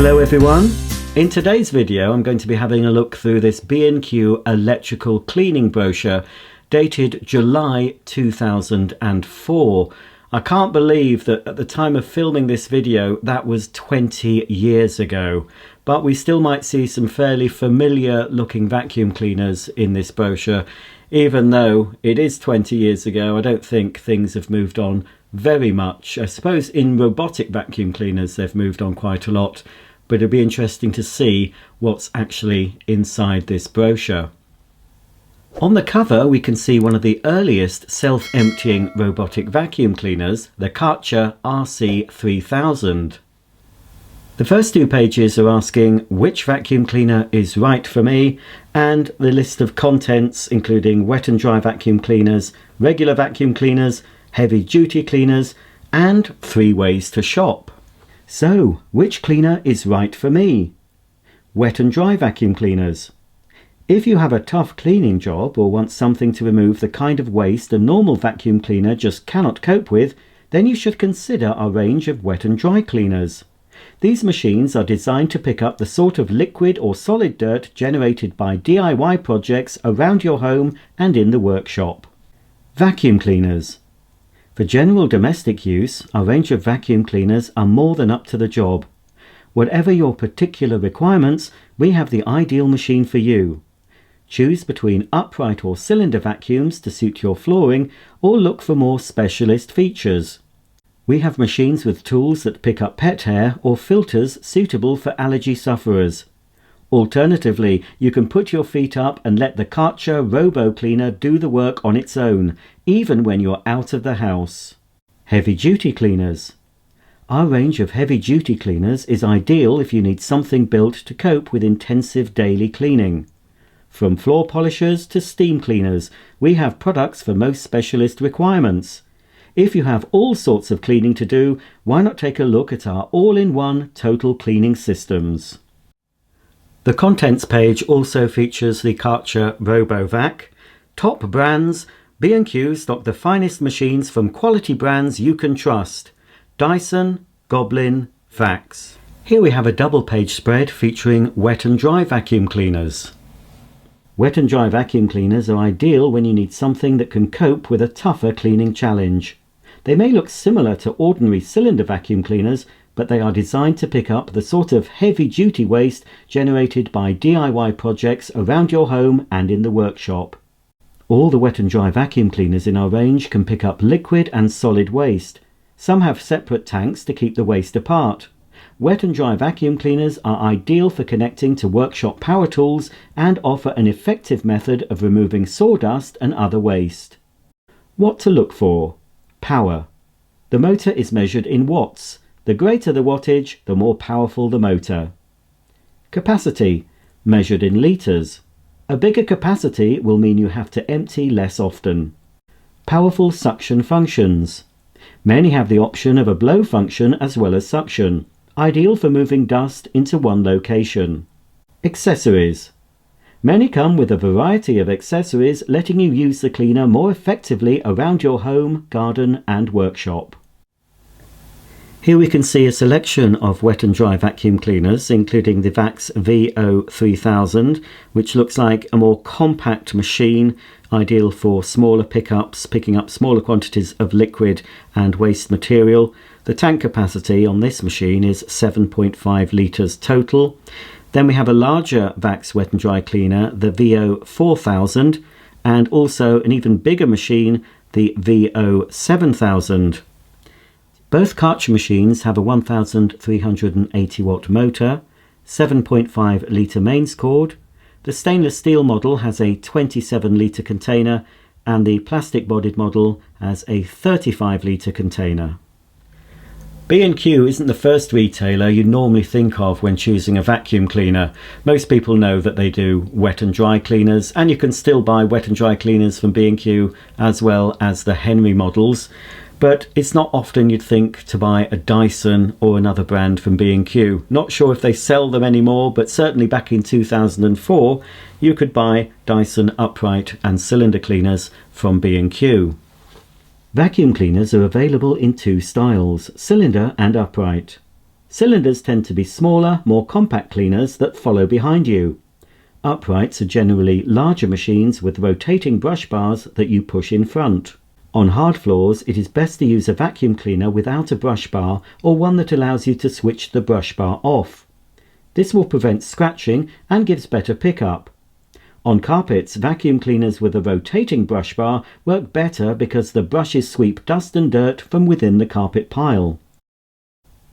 Hello everyone. In today's video I'm going to be having a look through this B&Q electrical cleaning brochure dated July 2004. I can't believe that at the time of filming this video that was 20 years ago, but we still might see some fairly familiar looking vacuum cleaners in this brochure. Even though it is 20 years ago, I don't think things have moved on very much. I suppose in robotic vacuum cleaners they've moved on quite a lot, but it'll be interesting to see what's actually inside this brochure. On the cover we can see one of the earliest self-emptying robotic vacuum cleaners, the Karcher RC3000. The first two pages are asking which vacuum cleaner is right for me, and the list of contents including wet and dry vacuum cleaners, regular vacuum cleaners, heavy duty cleaners, and 3 ways to shop. So, which cleaner is right for me? Wet and dry vacuum cleaners. If you have a tough cleaning job or want something to remove the kind of waste a normal vacuum cleaner just cannot cope with, then you should consider our range of wet and dry cleaners. These machines are designed to pick up the sort of liquid or solid dirt generated by DIY projects around your home and in the workshop. Vacuum cleaners. For general domestic use, our range of vacuum cleaners are more than up to the job. Whatever your particular requirements, we have the ideal machine for you. Choose between upright or cylinder vacuums to suit your flooring, or look for more specialist features. We have machines with tools that pick up pet hair or filters suitable for allergy sufferers. Alternatively, you can put your feet up and let the Karcher Robo Cleaner do the work on its own, even when you're out of the house. Heavy duty cleaners. Our range of heavy duty cleaners is ideal if you need something built to cope with intensive daily cleaning. From floor polishers to steam cleaners, we have products for most specialist requirements. If you have all sorts of cleaning to do, why not take a look at our all-in-one total cleaning systems. The contents page also features the Karcher RoboVac. Top brands, B&Q stock the finest machines from quality brands you can trust. Dyson, Goblin, Vacs. Here we have a double page spread featuring wet and dry vacuum cleaners. Wet and dry vacuum cleaners are ideal when you need something that can cope with a tougher cleaning challenge. They may look similar to ordinary cylinder vacuum cleaners, but they are designed to pick up the sort of heavy-duty waste generated by DIY projects around your home and in the workshop. All the wet and dry vacuum cleaners in our range can pick up liquid and solid waste. Some have separate tanks to keep the waste apart. Wet and dry vacuum cleaners are ideal for connecting to workshop power tools and offer an effective method of removing sawdust and other waste. What to look for? Power. The motor is measured in watts. The greater the wattage, the more powerful the motor. Capacity, measured in litres. A bigger capacity will mean you have to empty less often. Powerful suction functions. Many have the option of a blow function as well as suction, ideal for moving dust into one location. Accessories. Many come with a variety of accessories, letting you use the cleaner more effectively around your home, garden and workshop. Here we can see a selection of wet and dry vacuum cleaners, including the Vacs VO3000, which looks like a more compact machine, ideal for smaller pickups, picking up smaller quantities of liquid and waste material. The tank capacity on this machine is 7.5 litres total. Then we have a larger Vacs wet and dry cleaner, the VO4000, and also an even bigger machine, the VO7000. Both Karcher machines have a 1380 watt motor, 7.5 litre mains cord. The stainless steel model has a 27 litre container, and the plastic bodied model has a 35 litre container. B&Q isn't the first retailer you normally think of when choosing a vacuum cleaner. Most people know that they do wet and dry cleaners, and you can still buy wet and dry cleaners from B&Q as well as the Henry models. But it's not often you'd think to buy a Dyson or another brand from B&Q. Not sure if they sell them anymore, but certainly back in 2004 you could buy Dyson upright and cylinder cleaners from B&Q. Vacuum cleaners are available in 2 styles, cylinder and upright. Cylinders tend to be smaller, more compact cleaners that follow behind you. Uprights are generally larger machines with rotating brush bars that you push in front. On hard floors, it is best to use a vacuum cleaner without a brush bar or one that allows you to switch the brush bar off. This will prevent scratching and gives better pickup. On carpets, vacuum cleaners with a rotating brush bar work better because the brushes sweep dust and dirt from within the carpet pile.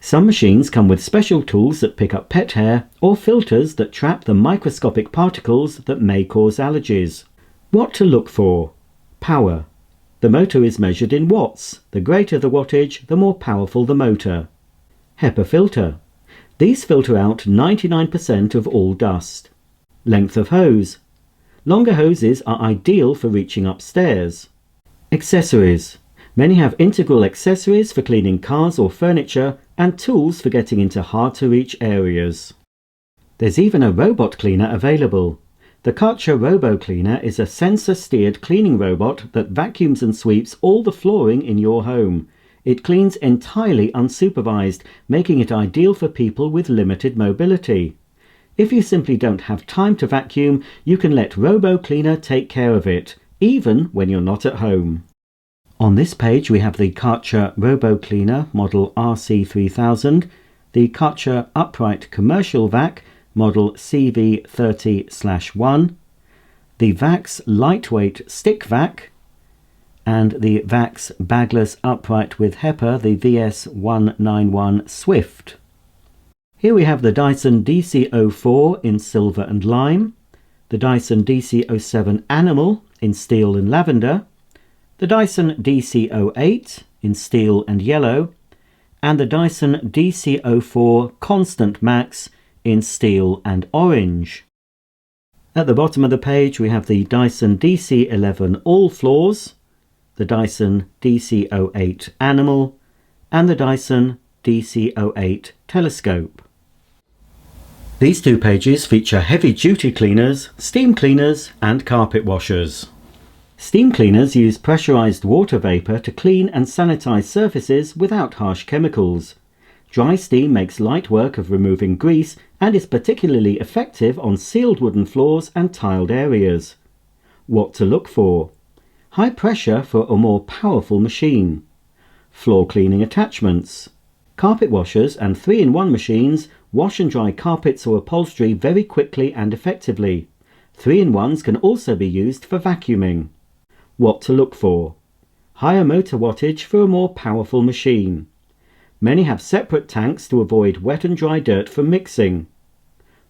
Some machines come with special tools that pick up pet hair or filters that trap the microscopic particles that may cause allergies. What to look for? Power. The motor is measured in watts. The greater the wattage, the more powerful the motor. HEPA filter. These filter out 99% of all dust. Length of hose. Longer hoses are ideal for reaching upstairs. Accessories. Many have integral accessories for cleaning cars or furniture and tools for getting into hard-to-reach areas. There's even a robot cleaner available. The Karcher Robo Cleaner is a sensor-steered cleaning robot that vacuums and sweeps all the flooring in your home. It cleans entirely unsupervised, making it ideal for people with limited mobility. If you simply don't have time to vacuum, you can let Robo Cleaner take care of it, even when you're not at home. On this page we have the Karcher Robo Cleaner model RC3000, the Karcher Upright Commercial Vac model CV30/1, the Vax Lightweight Stick Vac, and the Vax Bagless Upright with HEPA, the VS191 Swift. Here we have the Dyson DC04 in silver and lime, the Dyson DC07 Animal in steel and lavender, the Dyson DC08 in steel and yellow, and the Dyson DC04 Constant Max in steel and orange. At the bottom of the page we have the Dyson DC11 All Floors, the Dyson DC08 Animal, and the Dyson DC08 Telescope. These two pages feature heavy-duty cleaners, steam cleaners, and carpet washers. Steam cleaners use pressurized water vapor to clean and sanitize surfaces without harsh chemicals. Dry steam makes light work of removing grease and is particularly effective on sealed wooden floors and tiled areas. What to look for? High pressure for a more powerful machine. Floor cleaning attachments. Carpet washers and 3-in-1 machines wash and dry carpets or upholstery very quickly and effectively. 3-in-1s can also be used for vacuuming. What to look for? Higher motor wattage for a more powerful machine. Many have separate tanks to avoid wet and dry dirt from mixing.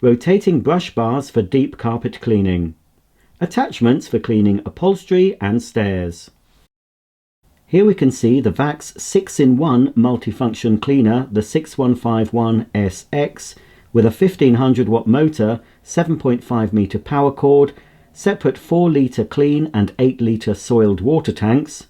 Rotating brush bars for deep carpet cleaning. Attachments for cleaning upholstery and stairs. Here we can see the Vax 6-in-1 multifunction cleaner, the 6151SX, with a 1500 watt motor, 7.5 meter power cord, separate 4 litre clean and 8 litre soiled water tanks,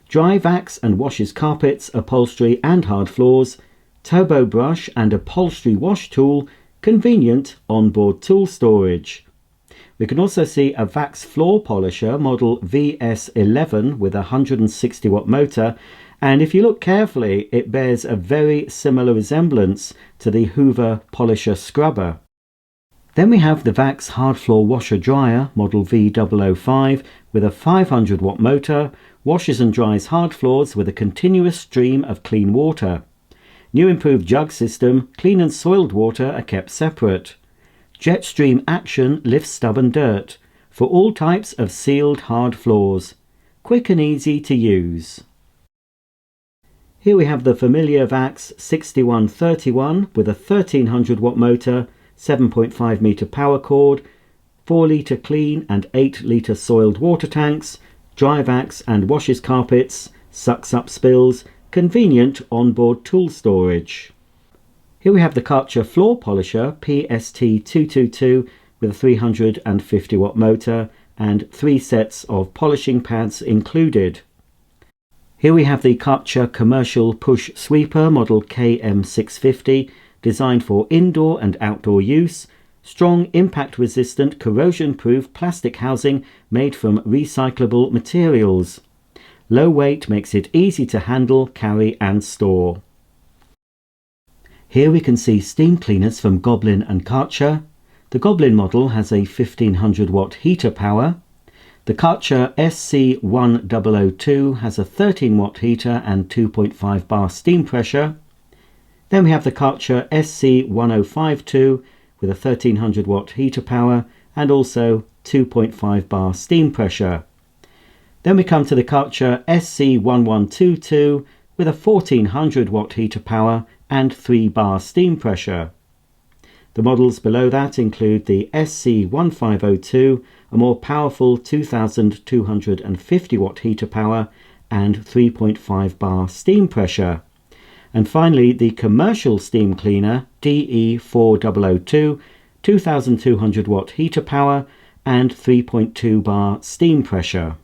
dry vacs and washes carpets, upholstery and hard floors, turbo brush and upholstery wash tool, convenient onboard tool storage. We can also see a Vax floor polisher model VS11 with a 160 watt motor, and if you look carefully it bears a very similar resemblance to the Hoover polisher scrubber. Then we have the Vax hard floor washer dryer model V005 with a 500 watt motor, washes and dries hard floors with a continuous stream of clean water. New improved jug system, clean and soiled water are kept separate. Jet stream action lifts stubborn dirt for all types of sealed hard floors. Quick and easy to use. Here we have the familiar Vax 6131 with a 1300 watt motor, 7.5 meter power cord, 4 litre clean and 8 litre soiled water tanks, dry vacs and washes carpets, sucks up spills, convenient onboard tool storage. Here we have the Karcher floor polisher PST222 with a 350 watt motor and 3 sets of polishing pads included. Here we have the Karcher commercial push sweeper model KM650, designed for indoor and outdoor use, strong impact resistant corrosion proof plastic housing made from recyclable materials. Low weight makes it easy to handle, carry and store. Here we can see steam cleaners from Goblin and Karcher. The Goblin model has a 1500 watt heater power. The Karcher SC1002 has a 13 watt heater and 2.5 bar steam pressure. Then we have the Karcher SC1052 with a 1300 watt heater power and also 2.5 bar steam pressure. Then we come to the Karcher SC1122 with a 1400 watt heater power and 3 bar steam pressure. The models below that include the SC1502, a more powerful 2250 watt heater power and 3.5 bar steam pressure. And finally, the commercial steam cleaner DE4002, 2200 watt heater power and 3.2 bar steam pressure.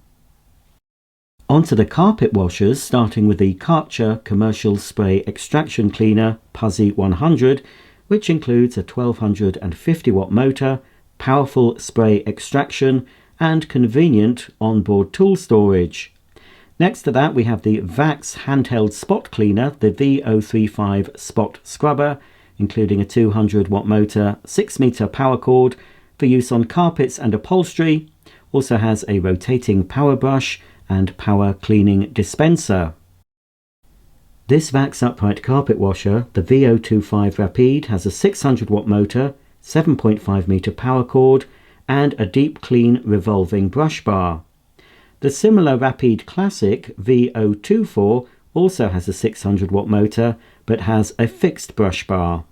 Onto the carpet washers, starting with the Karcher Commercial Spray Extraction Cleaner Puzzy 100, which includes a 1250 watt motor, powerful spray extraction and convenient onboard tool storage. Next to that we have the Vax handheld spot cleaner, the V035 spot scrubber, including a 200 watt motor, 6 meter power cord for use on carpets and upholstery. Also has a rotating power brush and power cleaning dispenser. This Vax upright carpet washer, the V025 Rapide, has a 600 watt motor, 7.5 meter power cord and a deep clean revolving brush bar. The similar Rapide Classic V024 also has a 600 watt motor but has a fixed brush bar.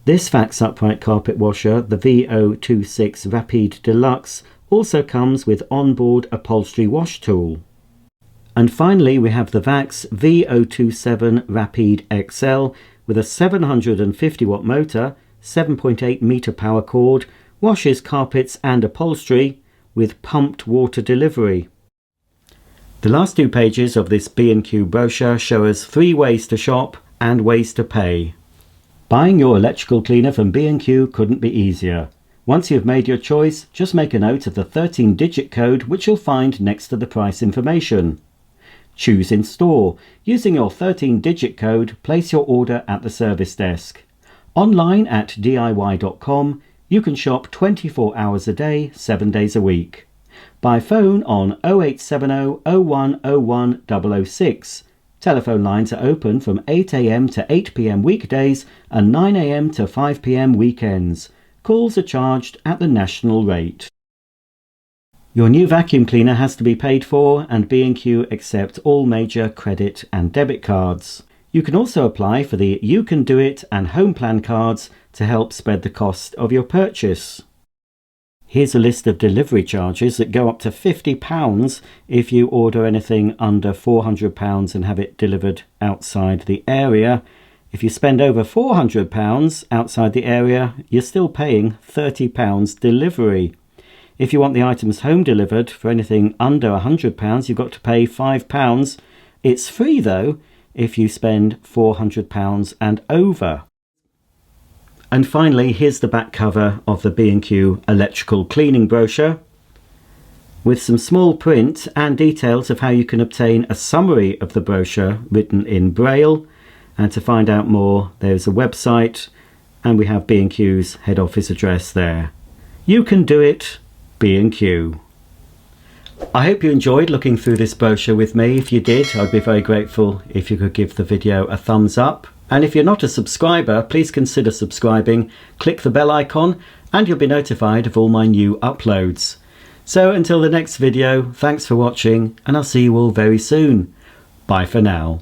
This Vax upright carpet washer, the V026 Rapide Deluxe, also comes with onboard upholstery wash tool. And finally we have the Vax V027 Rapide XL with a 750 watt motor, 7.8 meter power cord, washes carpets and upholstery with pumped water delivery. The last 2 pages of this B&Q brochure show us 3 ways to shop and ways to pay. Buying your electrical cleaner from B&Q couldn't be easier. Once you've made your choice, just make a note of the 13-digit code which you'll find next to the price information. Choose in store. Using your 13-digit code, place your order at the service desk. Online at DIY.com, you can shop 24 hours a day, 7 days a week. By phone on 0870 0101 006. Telephone lines are open from 8 AM to 8 PM weekdays and 9 AM to 5 PM weekends. Calls are charged at the national rate. Your new vacuum cleaner has to be paid for, and B&Q accept all major credit and debit cards. You can also apply for the You Can Do It and Home Plan cards to help spread the cost of your purchase. Here's a list of delivery charges that go up to £50 if you order anything under £400 and have it delivered outside the area. If you spend over £400 outside the area, you're still paying £30 delivery. If you want the items home delivered for anything under £100, you've got to pay £5. It's free though if you spend £400 and over. And finally, here's the back cover of the B&Q electrical cleaning brochure with some small print and details of how you can obtain a summary of the brochure written in Braille. And to find out more, there's a website and we have B&Q's head office address there. You can do it, B&Q. I hope you enjoyed looking through this brochure with me. If you did, I'd be very grateful if you could give the video a thumbs up. And if you're not a subscriber, please consider subscribing, click the bell icon and you'll be notified of all my new uploads. So until the next video, thanks for watching and I'll see you all very soon. Bye for now.